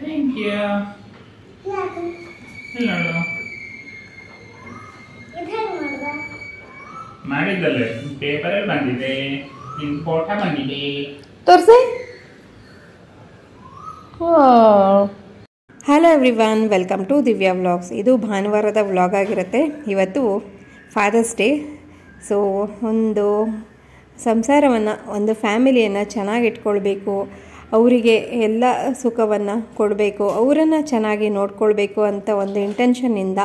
Thank you. ನೋಡು ಮಾಡಿದ್ದಲ್ಲೇ ಪೇಪರಲ್ಲಿ ಬಂದಿದೆ, ನಿನ್ನ ಫೋಟೋ ಬಂದಿದೆ, ತೋರಿಸಿ. Hello everyone, welcome to Divya vlogs. ಇದು ಭಾನುವಾರದ ವ್ಲಾಗ್ ಆಗಿರುತ್ತೆ. ಇವತ್ತು ಫಾದರ್ಸ್ ಡೇ. ಸೊ ಒಂದು ಸಂಸಾರವನ್ನು, ಒಂದು ಫ್ಯಾಮಿಲಿಯನ್ನು ಚೆನ್ನಾಗಿ ಇಟ್ಕೊಳ್ಬೇಕು, ಅವರಿಗೆ ಎಲ್ಲ ಸುಖವನ್ನು ಕೊಡಬೇಕು, ಅವರನ್ನು ಚೆನ್ನಾಗಿ ನೋಡ್ಕೊಳ್ಬೇಕು ಅಂತ ಒಂದು ಇಂಟೆನ್ಷನ್ನಿಂದ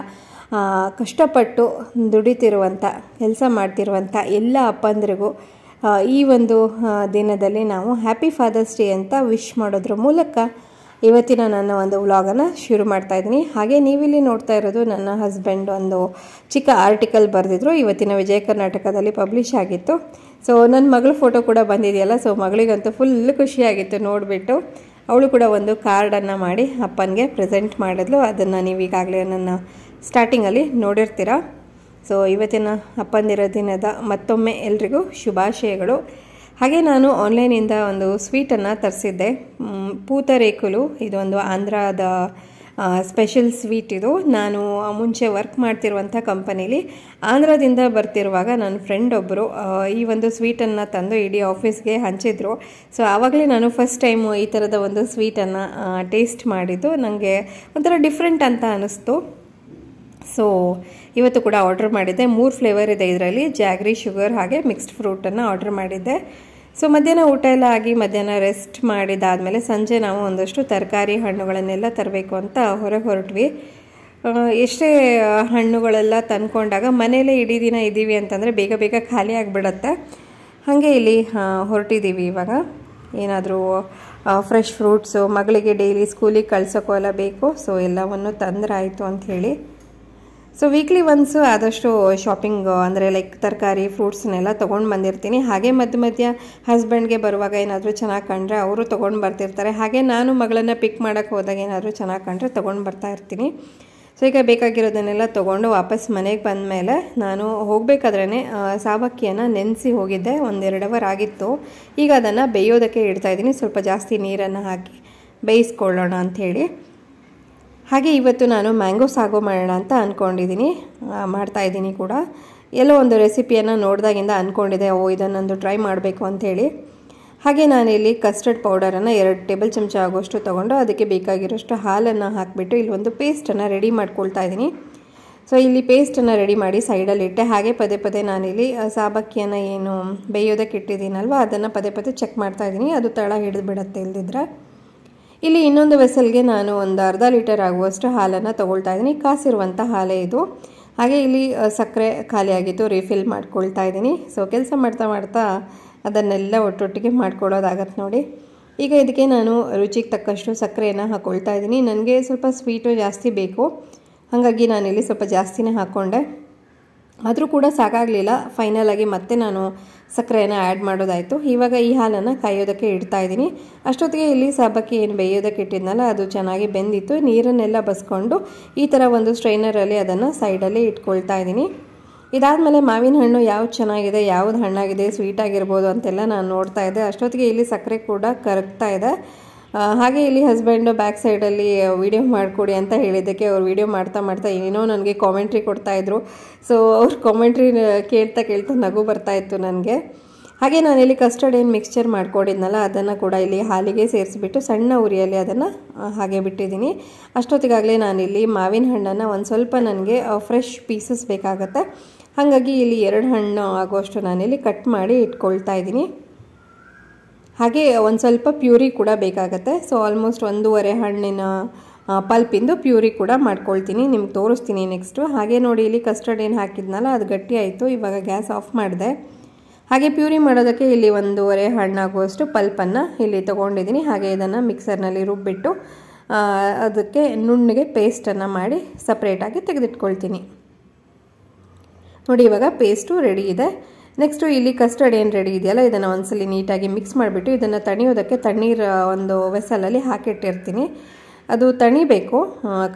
ಕಷ್ಟಪಟ್ಟು ದುಡಿತಿರುವಂಥ, ಕೆಲಸ ಮಾಡ್ತಿರುವಂಥ ಎಲ್ಲ ಅಪ್ಪಂದರಿಗೂ ಈ ಒಂದು ದಿನದಲ್ಲಿ ನಾವು ಹ್ಯಾಪಿ ಫಾದರ್ಸ್ ಡೇ ಅಂತ ವಿಶ್ ಮಾಡೋದ್ರ ಮೂಲಕ ಇವತ್ತಿನ ನನ್ನ ಒಂದು ವ್ಲಾಗನ್ನು ಶುರು ಮಾಡ್ತಾಯಿದ್ದೀನಿ. ಹಾಗೆ ನೀವಿಲ್ಲಿ ನೋಡ್ತಾ ಇರೋದು ನನ್ನ ಹಸ್ಬೆಂಡ್ ಒಂದು ಚಿಕ್ಕ ಆರ್ಟಿಕಲ್ ಬರೆದಿದ್ರು, ಇವತ್ತಿನ ವಿಜಯ ಕರ್ನಾಟಕದಲ್ಲಿ ಪಬ್ಲಿಷ್ ಆಗಿತ್ತು. ಸೊ ನನ್ನ ಮಗಳ ಫೋಟೋ ಕೂಡ ಬಂದಿದೆಯಲ್ಲ, ಸೊ ಮಗಳಿಗಂತೂ ಫುಲ್ ಖುಷಿಯಾಗಿತ್ತು ನೋಡಿಬಿಟ್ಟು. ಅವಳು ಕೂಡ ಒಂದು ಕಾರ್ಡನ್ನು ಮಾಡಿ ಅಪ್ಪನಿಗೆ ಪ್ರೆಸೆಂಟ್ ಮಾಡಿದ್ಲು. ಅದನ್ನು ನೀವು ಈಗಾಗಲೇ ನನ್ನ ಸ್ಟಾರ್ಟಿಂಗಲ್ಲಿ ನೋಡಿರ್ತೀರ. ಸೊ ಇವತ್ತಿನ ಅಪ್ಪಂದಿರ ದಿನದ ಮತ್ತೊಮ್ಮೆ ಎಲ್ರಿಗೂ ಶುಭಾಶಯಗಳು. ಹಾಗೆ ನಾನು ಆನ್ಲೈನಿಂದ ಒಂದು ಸ್ವೀಟನ್ನು ತರಿಸಿದ್ದೆ, ಪೂತರೇಕುಲು. ಇದೊಂದು ಆಂಧ್ರದ ಸ್ಪೆಷಲ್ ಸ್ವೀಟ್. ಇದು ನಾನು ಮುಂಚೆ ವರ್ಕ್ ಮಾಡ್ತಿರುವಂಥ ಕಂಪನೀಲಿ ಆಂಧ್ರದಿಂದ ಬರ್ತಿರುವಾಗ ನನ್ನ ಫ್ರೆಂಡ್ ಒಬ್ಬರು ಈ ಒಂದು ಸ್ವೀಟನ್ನು ತಂದು ಇಡೀ ಆಫೀಸ್ಗೆ ಹಂಚಿದ್ರು. ಸೊ ಆವಾಗಲೇ ನಾನು ಫಸ್ಟ್ ಟೈಮು ಈ ಥರದ ಒಂದು ಸ್ವೀಟನ್ನು ಟೇಸ್ಟ್ ಮಾಡಿದ್ದು. ನನಗೆ ಒಂಥರ ಡಿಫ್ರೆಂಟ್ ಅಂತ ಅನ್ನಿಸ್ತು. ಸೊ ಇವತ್ತು ಕೂಡ ಆರ್ಡರ್ ಮಾಡಿದ್ದೆ. 3 ಫ್ಲೇವರ್ ಇದೆ ಇದರಲ್ಲಿ, ಜಾಗ್ರಿ, ಶುಗರ್ ಹಾಗೆ ಮಿಕ್ಸ್ಡ್ ಫ್ರೂಟನ್ನು ಆರ್ಡರ್ ಮಾಡಿದ್ದೆ. ಸೊ ಮಧ್ಯಾಹ್ನ ಊಟ ಎಲ್ಲ ಆಗಿ ಮಧ್ಯಾಹ್ನ ರೆಸ್ಟ್ ಮಾಡಿದಾದಮೇಲೆ ಸಂಜೆ ನಾವು ಒಂದಷ್ಟು ತರಕಾರಿ ಹಣ್ಣುಗಳನ್ನೆಲ್ಲ ತರಬೇಕು ಅಂತ ಹೊರಟ್ವಿ. ಎಷ್ಟೇ ಹಣ್ಣುಗಳೆಲ್ಲ ತಂದ್ಕೊಂಡಾಗ ಮನೇಲೇ ಇಡೀ ದಿನ ಇದ್ದೀವಿ ಅಂತಂದರೆ ಬೇಗ ಬೇಗ ಖಾಲಿ ಆಗಿಬಿಡತ್ತೆ. ಹಾಗೆ ಇಲ್ಲಿ ಹೊರಟಿದ್ದೀವಿ ಇವಾಗ. ಏನಾದರೂ ಫ್ರೆಶ್ ಫ್ರೂಟ್ಸು, ಮಗಳಿಗೆ ಡೈಲಿ ಸ್ಕೂಲಿಗೆ ಕಳ್ಸೋಕ್ಕೋ ಎಲ್ಲ ಬೇಕು. ಸೊ ಎಲ್ಲವನ್ನು ತಂದ್ರಾಯಿತು ಅಂಥೇಳಿ. ಸೊ ವೀಕ್ಲಿ ಒನ್ಸು ಆದಷ್ಟು ಶಾಪಿಂಗ್ ಅಂದರೆ ಲೈಕ್ ತರಕಾರಿ, ಫ್ರೂಟ್ಸ್ನೆಲ್ಲ ತೊಗೊಂಡು ಬಂದಿರ್ತೀನಿ. ಹಾಗೆ ಮಧ್ಯ ಹಸ್ಬೆಂಡ್ಗೆ ಬರುವಾಗ ಏನಾದರೂ ಚೆನ್ನಾಗಿ ಕಂಡ್ರೆ ಅವರು ತೊಗೊಂಡು ಬರ್ತಿರ್ತಾರೆ. ಹಾಗೆ ನಾನು ಮಗಳನ್ನು ಪಿಕ್ ಮಾಡೋಕ್ಕೆ ಹೋದಾಗ ಏನಾದರೂ ಚೆನ್ನಾಗಿ ಕಂಡ್ರೆ ತೊಗೊಂಡು ಬರ್ತಾ ಇರ್ತೀನಿ. ಸೊ ಈಗ ಬೇಕಾಗಿರೋದನ್ನೆಲ್ಲ ತೊಗೊಂಡು ವಾಪಸ್ ಮನೆಗೆ ಬಂದ ಮೇಲೆ ನಾನು ಹೋಗಬೇಕಾದ್ರೇ ಸಾವಕ್ಕಿಯನ್ನು ನೆನೆಸಿ ಹೋಗಿದ್ದೆ. 1-2 ಅವರ್ ಆಗಿತ್ತು. ಈಗ ಅದನ್ನು ಬೇಯೋದಕ್ಕೆ ಇಡ್ತಾಯಿದ್ದೀನಿ, ಸ್ವಲ್ಪ ಜಾಸ್ತಿ ನೀರನ್ನು ಹಾಕಿ ಬೇಯಿಸ್ಕೊಳ್ಳೋಣ ಅಂಥೇಳಿ. ಹಾಗೆ ಇವತ್ತು ನಾನು ಮ್ಯಾಂಗೋ ಸಾಗು ಮಾಡೋಣ ಅಂತ ಅಂದ್ಕೊಂಡಿದ್ದೀನಿ, ಮಾಡ್ತಾಯಿದ್ದೀನಿ ಕೂಡ. ಎಲ್ಲೋ ಒಂದು ರೆಸಿಪಿಯನ್ನು ನೋಡಿದಾಗಿಂದ ಅಂದ್ಕೊಂಡಿದ್ದೆ, ಇದನ್ನೊಂದು ಟ್ರೈ ಮಾಡಬೇಕು ಅಂಥೇಳಿ. ಹಾಗೆ ನಾನಿಲ್ಲಿ ಕಸ್ಟರ್ಡ್ ಪೌಡರನ್ನು 2 ಟೇಬಲ್ ಚಮಚ ಆಗೋಷ್ಟು ತೊಗೊಂಡು ಅದಕ್ಕೆ ಬೇಕಾಗಿರೋಷ್ಟು ಹಾಲನ್ನು ಹಾಕಿಬಿಟ್ಟು ಇಲ್ಲಿ ಒಂದು ಪೇಸ್ಟನ್ನು ರೆಡಿ ಮಾಡ್ಕೊಳ್ತಾ ಇದ್ದೀನಿ. ಸೊ ಇಲ್ಲಿ ಪೇಸ್ಟನ್ನು ರೆಡಿ ಮಾಡಿ ಸೈಡಲ್ಲಿ ಇಟ್ಟೆ. ಹಾಗೆ ಪದೇ ನಾನಿಲ್ಲಿ ಸಾಬಕ್ಕಿಯನ್ನು ಏನು ಬೇಯೋದಕ್ಕೆ ಇಟ್ಟಿದ್ದೀನಲ್ವ ಅದನ್ನು ಪದೇ ಚೆಕ್ ಮಾಡ್ತಾಯಿದ್ದೀನಿ, ಅದು ತಳ ಹಿಡಿದು ಬಿಡುತ್ತೆ ಇಲ್ದಿದ್ರೆ. ಇಲ್ಲಿ ಇನ್ನೊಂದು ವೆಸಲ್ಗೆ ನಾನು ಒಂದು ಅರ್ಧ ಲೀಟರ್ ಆಗುವಷ್ಟು ಹಾಲನ್ನು ತೊಗೊಳ್ತಾ ಇದ್ದೀನಿ, ಕಾಸಿರುವಂಥ ಹಾಲೇ ಇದು. ಹಾಗೆ ಇಲ್ಲಿ ಸಕ್ಕರೆ ಖಾಲಿಯಾಗಿತ್ತು, ರೀಫಿಲ್ ಮಾಡ್ಕೊಳ್ತಾ ಇದ್ದೀನಿ. ಸೊ ಕೆಲಸ ಮಾಡ್ತಾ ಅದನ್ನೆಲ್ಲ ಒಟ್ಟೊಟ್ಟಿಗೆ ಮಾಡ್ಕೊಳ್ಳೋದಾಗತ್ತೆ ನೋಡಿ. ಈಗ ಇದಕ್ಕೆ ನಾನು ರುಚಿಗೆ ತಕ್ಕಷ್ಟು ಸಕ್ಕರೆಯನ್ನು ಹಾಕ್ಕೊಳ್ತಾ ಇದ್ದೀನಿ. ನನಗೆ ಸ್ವಲ್ಪ ಸ್ವೀಟು ಜಾಸ್ತಿ ಬೇಕು, ಹಾಗಾಗಿ ನಾನಿಲ್ಲಿ ಸ್ವಲ್ಪ ಜಾಸ್ತಿನೇ ಹಾಕ್ಕೊಂಡೆ. ಆದರೂ ಕೂಡ ಸಾಕಾಗಲಿಲ್ಲ. ಫೈನಲಾಗಿ ಮತ್ತೆ ನಾನು ಸಕ್ಕರೆಯನ್ನು ಆ್ಯಡ್ ಮಾಡೋದಾಯಿತು. ಇವಾಗ ಈ ಹಾಲನ್ನು ಕಾಯೋದಕ್ಕೆ ಇಡ್ತಾ ಇದ್ದೀನಿ. ಅಷ್ಟೊತ್ತಿಗೆ ಇಲ್ಲಿ ಸಾಬಕ್ಕಿ ಏನು ಬೇಯೋದಕ್ಕೆ ಇಟ್ಟಿದ್ನಲ್ಲ ಅದು ಚೆನ್ನಾಗಿ ಬೆಂದಿತ್ತು. ನೀರನ್ನೆಲ್ಲ ಬಸ್ಕೊಂಡು ಈ ಥರ ಒಂದು ಸ್ಟ್ರೈನರಲ್ಲಿ ಅದನ್ನು ಸೈಡಲ್ಲಿ ಇಟ್ಕೊಳ್ತಾ ಇದ್ದೀನಿ. ಇದಾದಮೇಲೆ ಮಾವಿನ ಹಣ್ಣು ಯಾವ್ದು ಚೆನ್ನಾಗಿದೆ, ಯಾವ್ದು ಹಣ್ಣಾಗಿದೆ, ಸ್ವೀಟ್ ಆಗಿರ್ಬೋದು ಅಂತೆಲ್ಲ ನಾನು ನೋಡ್ತಾ ಇದ್ದೆ. ಅಷ್ಟೊತ್ತಿಗೆ ಇಲ್ಲಿ ಸಕ್ಕರೆ ಕೂಡ ಕರಗ್ತಾ ಇದೆ. ಹಾಗೆ ಇಲ್ಲಿ ಹಸ್ಬೆಂಡು ಬ್ಯಾಕ್ ಸೈಡಲ್ಲಿ ವೀಡಿಯೋ ಮಾಡಿಕೊಡಿ ಅಂತ ಹೇಳಿದ್ದಕ್ಕೆ ಅವ್ರು ವೀಡಿಯೋ ಮಾಡ್ತಾ ಏನೇನೋ ನನಗೆ ಕಾಮೆಂಟ್ರಿ ಕೊಡ್ತಾಯಿದ್ರು. ಸೊ ಅವ್ರ ಕಾಮೆಂಟ್ರಿ ಕೇಳ್ತಾ ನಗು ಬರ್ತಾಯಿತ್ತು ನನಗೆ. ಹಾಗೆ ನಾನಿಲ್ಲಿ ಕಸ್ಟರ್ಡ್ ಏನು ಮಿಕ್ಸ್ಚರ್ ಮಾಡ್ಕೊಂಡಿದ್ನಲ್ಲ ಅದನ್ನು ಕೂಡ ಇಲ್ಲಿ ಹಾಲಿಗೆ ಸೇರಿಸಿಬಿಟ್ಟು ಸಣ್ಣ ಉರಿಯಲ್ಲಿ ಅದನ್ನು ಹಾಗೆ ಬಿಟ್ಟಿದ್ದೀನಿ. ಅಷ್ಟೊತ್ತಿಗಾಗಲೇ ನಾನಿಲ್ಲಿ ಮಾವಿನ ಹಣ್ಣನ್ನು ಒಂದು ಸ್ವಲ್ಪ ನನಗೆ ಫ್ರೆಶ್ ಪೀಸಸ್ ಬೇಕಾಗತ್ತೆ. ಹಾಗಾಗಿ ಇಲ್ಲಿ 2 ಹಣ್ಣು ಆಗೋಷ್ಟು ನಾನಿಲ್ಲಿ ಕಟ್ ಮಾಡಿ ಇಟ್ಕೊಳ್ತಾ ಇದ್ದೀನಿ. ಹಾಗೆ ಒಂದು ಸ್ವಲ್ಪ ಪ್ಯೂರಿ ಕೂಡ ಬೇಕಾಗತ್ತೆ. ಸೊ ಆಲ್ಮೋಸ್ಟ್ 1.5 ಹಣ್ಣಿನ ಪಲ್ಪಿಂದು ಪ್ಯೂರಿ ಕೂಡ ಮಾಡ್ಕೊಳ್ತೀನಿ, ನಿಮ್ಗೆ ತೋರಿಸ್ತೀನಿ ನೆಕ್ಸ್ಟು. ಹಾಗೆ ನೋಡಿ ಇಲ್ಲಿ ಕಸ್ಟರ್ಡ್ ಏನು ಹಾಕಿದ್ನಲ್ಲ ಅದು ಗಟ್ಟಿ ಆಯಿತು. ಇವಾಗ ಗ್ಯಾಸ್ ಆಫ್ ಮಾಡಿದೆ. ಹಾಗೆ ಪ್ಯೂರಿ ಮಾಡೋದಕ್ಕೆ ಇಲ್ಲಿ 1.5 ಹಣ್ಣಾಗುವಷ್ಟು ಪಲ್ಪನ್ನು ಇಲ್ಲಿ ತೊಗೊಂಡಿದ್ದೀನಿ. ಹಾಗೆ ಇದನ್ನು ಮಿಕ್ಸರ್ನಲ್ಲಿ ರುಬ್ಬಿಟ್ಟು ಅದಕ್ಕೆ ನುಣ್ಣಗೆ ಪೇಸ್ಟನ್ನು ಮಾಡಿ ಸಪ್ರೇಟಾಗಿ ತೆಗೆದಿಟ್ಕೊಳ್ತೀನಿ. ನೋಡಿ ಇವಾಗ ಪೇಸ್ಟು ರೆಡಿ ಇದೆ. ನೆಕ್ಸ್ಟು ಇಲ್ಲಿ ಕಸ್ಟರ್ಡ್ ಏನು ರೆಡಿ ಇದೆಯಲ್ಲ ಇದನ್ನು ಒಂದ್ಸಲಿ ನೀಟಾಗಿ ಮಿಕ್ಸ್ ಮಾಡಿಬಿಟ್ಟು ಇದನ್ನು ತಣಿಯೋದಕ್ಕೆ ತಣ್ಣೀರು ಒಂದು ವೆಸಲಲ್ಲಿ ಹಾಕಿಟ್ಟಿರ್ತೀನಿ. ಅದು ತಣಿಬೇಕು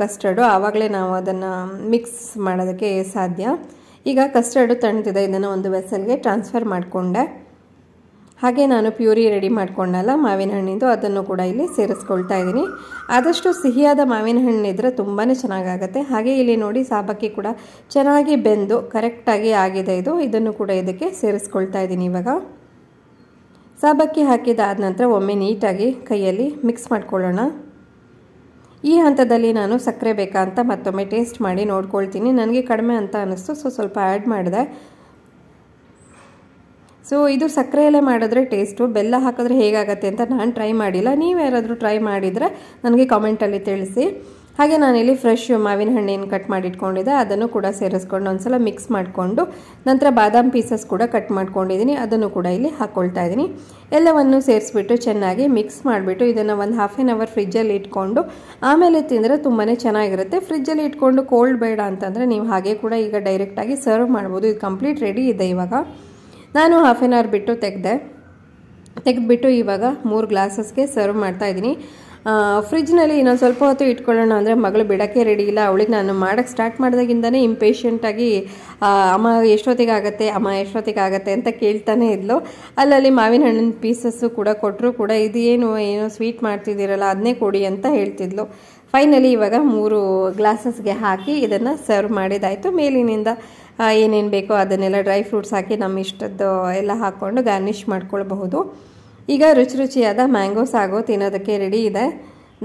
ಕಸ್ಟರ್ಡು, ಆವಾಗಲೇ ನಾವು ಅದನ್ನು ಮಿಕ್ಸ್ ಮಾಡೋದಕ್ಕೆ ಸಾಧ್ಯ. ಈಗ ಕಸ್ಟರ್ಡು ತಣ್ತಿದೆ, ಇದನ್ನು ಒಂದು ವೆಸಲ್ಗೆ ಟ್ರಾನ್ಸ್ಫರ್ ಮಾಡಿಕೊಂಡೆ. ಹಾಗೆ ನಾನು ಪ್ಯೂರಿ ರೆಡಿ ಮಾಡ್ಕೊಂಡಲ್ಲ ಮಾವಿನ ಹಣ್ಣಿಂದು, ಅದನ್ನು ಕೂಡ ಇಲ್ಲಿ ಸೇರಿಸ್ಕೊಳ್ತಾ ಇದ್ದೀನಿ. ಆದಷ್ಟು ಸಿಹಿಯಾದ ಮಾವಿನ ಹಣ್ಣಿದ್ರೆ ತುಂಬಾ ಚೆನ್ನಾಗಾಗುತ್ತೆ. ಹಾಗೆ ಇಲ್ಲಿ ನೋಡಿ ಸಾಬಕ್ಕಿ ಕೂಡ ಚೆನ್ನಾಗಿ ಬೆಂದು ಕರೆಕ್ಟಾಗಿ ಆಗಿದೆ. ಇದನ್ನು ಕೂಡ ಇದಕ್ಕೆ ಸೇರಿಸ್ಕೊಳ್ತಾ ಇದ್ದೀನಿ. ಇವಾಗ ಸಾಬಕ್ಕಿ ಹಾಕಿದಾದ ನಂತರ ಒಮ್ಮೆ ನೀಟಾಗಿ ಕೈಯಲ್ಲಿ ಮಿಕ್ಸ್ ಮಾಡ್ಕೊಳ್ಳೋಣ. ಈ ಹಂತದಲ್ಲಿ ನಾನು ಸಕ್ಕರೆ ಬೇಕಾ ಅಂತ ಮತ್ತೊಮ್ಮೆ ಟೇಸ್ಟ್ ಮಾಡಿ ನೋಡ್ಕೊಳ್ತೀನಿ. ನನಗೆ ಕಡಿಮೆ ಅಂತ ಅನ್ನಿಸ್ತು, ಸ್ವಲ್ಪ ಆ್ಯಡ್ ಮಾಡಿದೆ. ಇದು ಸಕ್ಕರೆಯಲ್ಲೇ ಮಾಡಿದ್ರೆ ಟೇಸ್ಟು, ಬೆಲ್ಲ ಹಾಕಿದ್ರೆ ಹೇಗಾಗತ್ತೆ ಅಂತ ನಾನು ಟ್ರೈ ಮಾಡಿಲ್ಲ. ನೀವು ಯಾರಾದರೂ ಟ್ರೈ ಮಾಡಿದರೆ ನನಗೆ ಕಾಮೆಂಟಲ್ಲಿ ತಿಳಿಸಿ. ಹಾಗೆ ನಾನಿಲ್ಲಿ ಫ್ರೆಶ್ ಮಾವಿನ ಹಣ್ಣೇನು ಕಟ್ ಮಾಡಿ ಇಟ್ಕೊಂಡಿದ್ದೆ ಅದನ್ನು ಕೂಡ ಸೇರಿಸ್ಕೊಂಡು ಒಂದ್ಸಲ ಮಿಕ್ಸ್ ಮಾಡಿಕೊಂಡು ನಂತರ ಬಾದಾಮ್ ಪೀಸಸ್ ಕೂಡ ಕಟ್ ಮಾಡ್ಕೊಂಡಿದ್ದೀನಿ, ಅದನ್ನು ಕೂಡ ಇಲ್ಲಿ ಹಾಕ್ಕೊಳ್ತಾ ಇದ್ದೀನಿ. ಎಲ್ಲವನ್ನು ಸೇರಿಸ್ಬಿಟ್ಟು ಚೆನ್ನಾಗಿ ಮಿಕ್ಸ್ ಮಾಡಿಬಿಟ್ಟು ಇದನ್ನು ಒಂದು ಹಾಫ್ ಆನ್ ಅವರ್ ಫ್ರಿಜ್ಜಲ್ಲಿ ಇಟ್ಕೊಂಡು ಆಮೇಲೆ ತಿಂದರೆ ತುಂಬಾ ಚೆನ್ನಾಗಿರುತ್ತೆ. ಫ್ರಿಜ್ಜಲ್ಲಿ ಇಟ್ಕೊಂಡು ಕೋಲ್ಡ್ ಬೇಡ ಅಂತಂದರೆ ನೀವು ಹಾಗೆ ಕೂಡ ಈಗ ಡೈರೆಕ್ಟಾಗಿ ಸರ್ವ್ ಮಾಡ್ಬೋದು. ಇದು ಕಂಪ್ಲೀಟ್ ರೆಡಿ ಇದೆ. ಇವಾಗ ನಾನು ಹಾಫ್ ಆನ್ ಅವರ್ ಬಿಟ್ಟು ತೆಗೆದ್ಬಿಟ್ಟು ಇವಾಗ 3 ಗ್ಲಾಸಸ್ಗೆ ಸರ್ವ್ ಮಾಡ್ತಾಯಿದ್ದೀನಿ. ಫ್ರಿಜ್ನಲ್ಲಿ ಇನ್ನೊಂದು ಸ್ವಲ್ಪ ಹೊತ್ತು ಇಟ್ಕೊಳ್ಳೋಣ ಅಂದರೆ ಮಗಳು ಬಿಡೋಕ್ಕೆ ರೆಡಿ ಇಲ್ಲ. ಅವಳಿಗೆ ನಾನು ಮಾಡೋಕ್ಕೆ ಸ್ಟಾರ್ಟ್ ಮಾಡಿದಾಗಿಂದನೇ ಇಂಪೇಷೆಂಟಾಗಿ ಅಮ್ಮ ಎಷ್ಟೊತ್ತಿಗೆ ಆಗುತ್ತೆ ಅಂತ ಕೇಳ್ತಾನೆ ಇದ್ಲು. ಅಲ್ಲಲ್ಲಿ ಮಾವಿನ ಹಣ್ಣಿನ ಪೀಸಸ್ಸು ಕೂಡ ಕೊಟ್ಟರು ಕೂಡ ಇದು ಏನೋ ಸ್ವೀಟ್ ಮಾಡ್ತಿದ್ದೀರಲ್ಲ ಅದನ್ನೇ ಕೊಡಿ ಅಂತ ಹೇಳ್ತಿದ್ಲು. ಫೈನಲಿ ಇವಾಗ 3 ಗ್ಲಾಸಸ್ಗೆ ಹಾಕಿ ಇದನ್ನು ಸರ್ವ್ ಮಾಡಿದಾಯಿತು. ಮೇಲಿನಿಂದ ಏನೇನು ಬೇಕೋ ಅದನ್ನೆಲ್ಲ ಡ್ರೈ ಫ್ರೂಟ್ಸ್ ಹಾಕಿ ನಮ್ಮ ಇಷ್ಟದ್ದು ಎಲ್ಲ ಹಾಕ್ಕೊಂಡು ಗಾರ್ನಿಷ್ ಮಾಡ್ಕೊಳ್ಬಹುದು. ಈಗ ರುಚಿಯಾದ ಮ್ಯಾಂಗೋ ಸಾಗು ತಿನ್ನೋದಕ್ಕೆ ರೆಡಿ ಇದೆ.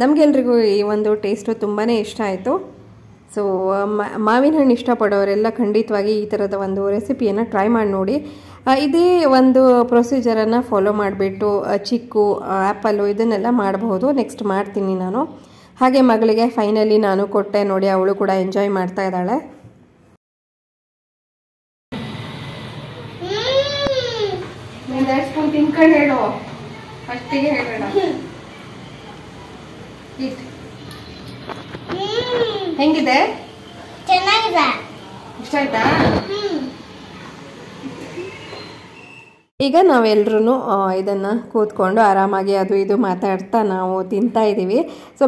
ನಮಗೆಲ್ರಿಗೂ ಈ ಒಂದು ಟೇಸ್ಟು ತುಂಬಾ ಇಷ್ಟ ಆಯಿತು. ಮಾವಿನ ಹಣ್ಣು ಇಷ್ಟಪಡೋರೆಲ್ಲ ಖಂಡಿತವಾಗಿ ಈ ಥರದ ಒಂದು ರೆಸಿಪಿಯನ್ನು ಟ್ರೈ ಮಾಡಿ ನೋಡಿ. ಇದೇ ಒಂದು ಪ್ರೊಸೀಜರನ್ನು ಫಾಲೋ ಮಾಡಿಬಿಟ್ಟು ಚಿಕ್ಕು, ಆ್ಯಪಲ್ಲು ಇದನ್ನೆಲ್ಲ ಮಾಡಬಹುದು. ನೆಕ್ಸ್ಟ್ ಮಾಡ್ತೀನಿ ನಾನು. ಹಾಗೆ ಮಗಳಿಗೆ ಫೈನಲಿ ನಾನು ಕೊಟ್ಟೆ ನೋಡಿ, ಅವಳು ಕೂಡ ಎಂಜಾಯ್ ಮಾಡ್ತಾ ಇದ್ದಾಳೆ. ತಿನ್ಕೊಂಡು ಹೇಳು, ಫಸ್ಟಿಗೆ ಹೇಳೋಣ. ಹೆಂಗಿದೆ? ಚೆನ್ನಾಗಿದೆ. ಇಷ್ಟ ಆಯ್ತಾ? ಈಗ ನಾವೆಲ್ಲರೂ ಇದನ್ನು ಕೂತ್ಕೊಂಡು ಆರಾಮಾಗಿ ಅದು ಇದು ಮಾತಾಡ್ತಾ ನಾವು ತಿಂತಾ ಇದ್ದೀವಿ.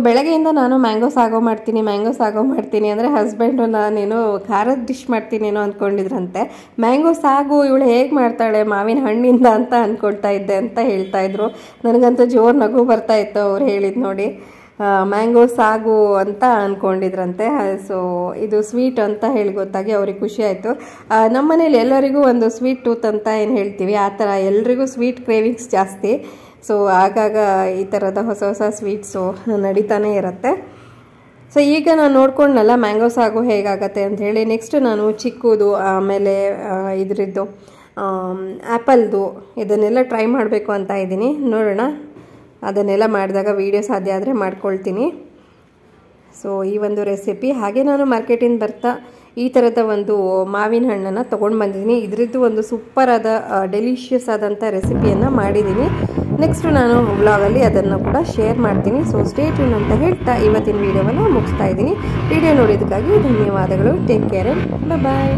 ಬೆಳಗ್ಗೆಯಿಂದ ನಾನು ಮ್ಯಾಂಗೋ ಸಾಗೋ ಮಾಡ್ತೀನಿ ಅಂದರೆ ಹಸ್ಬೆಂಡು ನಾನೇನೋ ಖಾರದ ಡಿಶ್ ಮಾಡ್ತೀನೇನೋ ಅಂದ್ಕೊಂಡಿದ್ರಂತೆ. ಮ್ಯಾಂಗೋ ಸಾಗು ಇವಳು ಹೇಗೆ ಮಾಡ್ತಾಳೆ ಮಾವಿನ ಹಣ್ಣಿಂದ ಅಂತ ಅಂದ್ಕೊಳ್ತಾ ಇದ್ದೆ ಅಂತ ಹೇಳ್ತಾಯಿದ್ರು. ನನಗಂತೂ ಜೋರು ನಗು ಬರ್ತಾಯಿತ್ತು ಅವ್ರು ಹೇಳಿದ್ದು ನೋಡಿ. ಮ್ಯಾಂಗೋ ಸಾಗು ಅಂತ ಅಂದ್ಕೊಂಡಿದ್ರಂತೆ. ಇದು ಸ್ವೀಟ್ ಅಂತ ಹೇಳಿ ಗೊತ್ತಾಗಿ ಅವ್ರಿಗೆ ಖುಷಿ ಆಯಿತು. ನಮ್ಮ ಮನೇಲಿ ಎಲ್ಲರಿಗೂ ಒಂದು ಸ್ವೀಟ್ ಟೂತ್ ಅಂತ ಏನು ಹೇಳ್ತೀವಿ, ಆ ಥರ ಎಲ್ರಿಗೂ ಸ್ವೀಟ್ ಕ್ರೇವಿಂಗ್ಸ್ ಜಾಸ್ತಿ. ಆಗಾಗ ಈ ಥರದ ಹೊಸ ಸ್ವೀಟ್ಸು ನಡೀತಾನೆ ಇರುತ್ತೆ. ಈಗ ನಾನು ನೋಡ್ಕೊಂಡಲ್ಲ ಮ್ಯಾಂಗೋ ಸಾಗು ಹೇಗಾಗತ್ತೆ ಅಂಥೇಳಿ. ನೆಕ್ಸ್ಟ್ ನಾನು ಚಿಕ್ಕದು ಆಮೇಲೆ ಇದರದ್ದು ಆ್ಯಪಲ್ದು ಇದನ್ನೆಲ್ಲ ಟ್ರೈ ಮಾಡಬೇಕು ಅಂತ ಇದ್ದೀನಿ. ನೋಡೋಣ, ಅದನ್ನೆಲ್ಲ ಮಾಡಿದಾಗ ವೀಡಿಯೋ ಸಾಧ್ಯ ಆದರೆ ಮಾಡ್ಕೊಳ್ತೀನಿ. ಈ ಒಂದು ರೆಸಿಪಿ. ಹಾಗೆ ನಾನು ಮಾರ್ಕೆಟಿಂದ ಬರ್ತಾ ಈ ಥರದ ಒಂದು ಮಾವಿನ ಹಣ್ಣನ್ನು ತೊಗೊಂಡು ಬಂದಿದ್ದೀನಿ. ಇದರದ್ದು ಒಂದು ಸೂಪರಾದ ಡೆಲಿಷಿಯಸ್ ಆದಂಥ ರೆಸಿಪಿಯನ್ನು ಮಾಡಿದ್ದೀನಿ. ನೆಕ್ಸ್ಟು ನಾನು ವ್ಲಾಗಲ್ಲಿ ಅದನ್ನು ಕೂಡ ಶೇರ್ ಮಾಡ್ತೀನಿ. ಸ್ಟೇ ಟ್ಯೂನ್ ಅಂತ ಹೇಳ್ತಾ ಇವತ್ತಿನ ವೀಡಿಯೋವನ್ನು ಮುಗಿಸ್ತಾ ಇದ್ದೀನಿ. ವಿಡಿಯೋ ನೋಡಿದ್ದಕ್ಕಾಗಿ ಧನ್ಯವಾದಗಳು. ಟೇಕ್ ಕೇರ್, ಬಾಯ್.